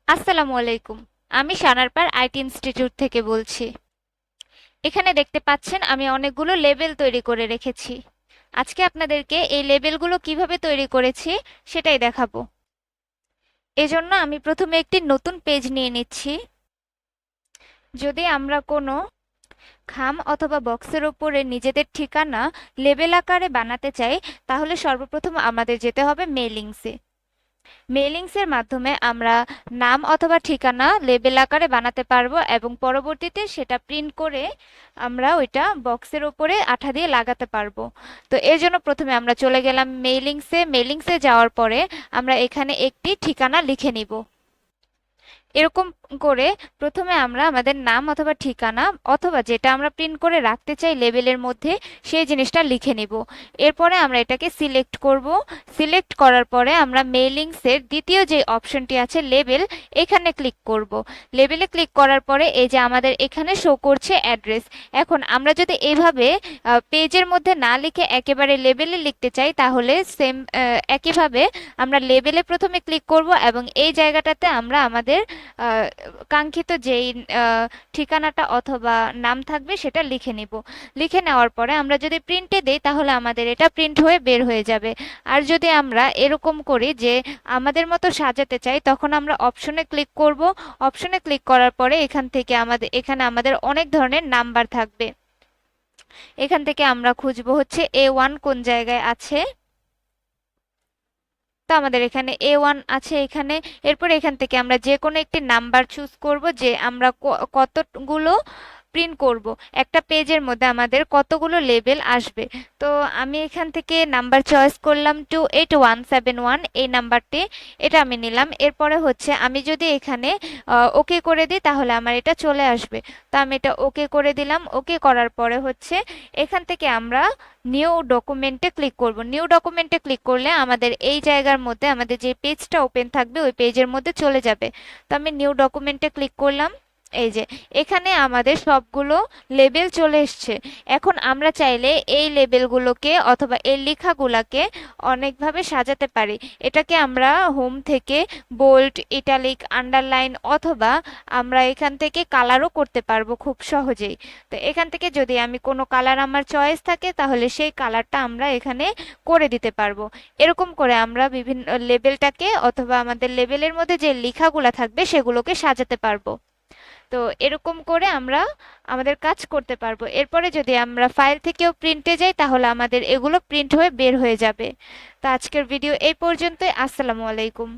আসসালামু আলাইকুম। আমি সানারপাড় আইটি ইনস্টিটিউট থেকে বলছি। এখানে দেখতে পাচ্ছেন আমি অনেকগুলো লেবেল তৈরি করে রেখেছি। আজকে আপনাদেরকে এই লেবেলগুলো কিভাবে তৈরি করেছি সেটাই দেখাবো। এজন্য আমি প্রথমে একটি নতুন পেজ নিয়ে নিচ্ছি। যদি আমরা কোনো খাম অথবা বক্সের ওপরে নিজেদের ঠিকানা লেবেল আকারে বানাতে চাই, তাহলে সর্বপ্রথম আমাদের যেতে হবে মেইলিংসে। মেইলিংসের মাধ্যমে আমরা নাম অথবা ঠিকানা লেবেল আকারে বানাতে পারবো এবং পরবর্তীতে সেটা প্রিন্ট করে আমরা ওইটা বক্সের উপরে আঠা দিয়ে লাগাতে পারবো। তো এর জন্য প্রথমে আমরা চলে গেলাম মেইলিংসে। মেইলিংসে যাওয়ার পরে আমরা এখানে একটি ঠিকানা লিখে নিব। এরকম করে প্রথমে আমরা আমাদের নাম অথবা ঠিকানা অথবা যেটা আমরা প্রিন্ট করে রাখতে চাই লেবেলের মধ্যে সেই জিনিসটা লিখে নিব। এরপরে আমরা এটাকে সিলেক্ট করব। সিলেক্ট করার পরে আমরা মেইলিংসের দ্বিতীয় যে অপশনটি আছে লেবেল, এখানে ক্লিক করব। লেবেলে ক্লিক করার পরে এই যে আমাদের এখানে শো করছে অ্যাড্রেস। এখন আমরা যদি এভাবে পেজের মধ্যে না লিখে একেবারে লেবেলে লিখতে চাই, তাহলে সেম একইভাবে আমরা লেবেলে প্রথমে ক্লিক করব এবং এই জায়গাটাতে আমরা আমাদের আহ, কাঙ্ক্ষিত যেই ঠিকানাটা অথবা নাম থাকবে সেটা লিখে নিব। লিখে নেওয়ার পরে আমরা যদি প্রিন্টে দেই তাহলে আমাদের এটা প্রিন্ট হয়ে বের হয়ে যাবে। আর যদি আমরা এরকম করি যে আমাদের মতো সাজাতে চাই, তখন আমরা অপশনে ক্লিক করব। অপশনে ক্লিক করার পরে এখান থেকে আমাদের অনেক ধরনের নাম্বার থাকবে। এখান থেকে আমরা খুঁজবো হচ্ছে A1 কোন জায়গায় আছে। তো আমাদের এখানে A1 আছে এখানে। এরপর এখান থেকে আমরা যে কোনো একটি নাম্বার চুজ করব যে আমরা কতগুলো প্রিন্ট করব। একটা পেজের মধ্যে আমাদের কতগুলো লেবেল আসবে। তো আমি এখান থেকে নাম্বার চয়েস করলাম 28171, এই নাম্বারটি। এটা আমি নিলাম। এরপরে হচ্ছে আমি যদি এখানে ওকে করে দিই তাহলে আমার এটা চলে আসবে। তো আমি এটা ওকে করে দিলাম। ওকে করার পরে হচ্ছে এখান থেকে আমরা নিউ ডকুমেন্টে ক্লিক করব। নিউ ডকুমেন্টে ক্লিক করলে আমাদের এই জায়গার মধ্যে আমাদের যে পেজটা ওপেন থাকবে ওই পেজের মধ্যে চলে যাবে। তো আমি নিউ ডকুমেন্টে ক্লিক করলাম। এই যে এখানে আমাদের সবগুলো লেবেল চলে এসছে। এখন আমরা চাইলে এই লেবেলগুলোকে অথবা এই লেখাগুলোকে অনেকভাবে সাজাতে পারি। এটাকে আমরা হোম থেকে বোল্ড, ইটালিক, আন্ডারলাইন অথবা আমরা এখান থেকে কালারও করতে পারবো খুব সহজেই। তো এখান থেকে যদি আমি কোনো কালার আমার চয়েস থাকে তাহলে সেই কালারটা আমরা এখানে করে দিতে পারবো। এরকম করে আমরা বিভিন্ন লেবেলটাকে অথবা আমাদের লেবেলের মধ্যে যে লেখাগুলো থাকবে সেগুলোকে সাজাতে পারবো। তো এরকম করে আমরা আমাদের কাজ করতে পারবো। এরপরে যদি আমরা ফাইল থেকেও প্রিন্টে যাই তাহলে আমাদের এগুলো প্রিন্ট হয়ে বের হয়ে যাবে। তো আজকের ভিডিও এই পর্যন্তই। আসসালামু আলাইকুম।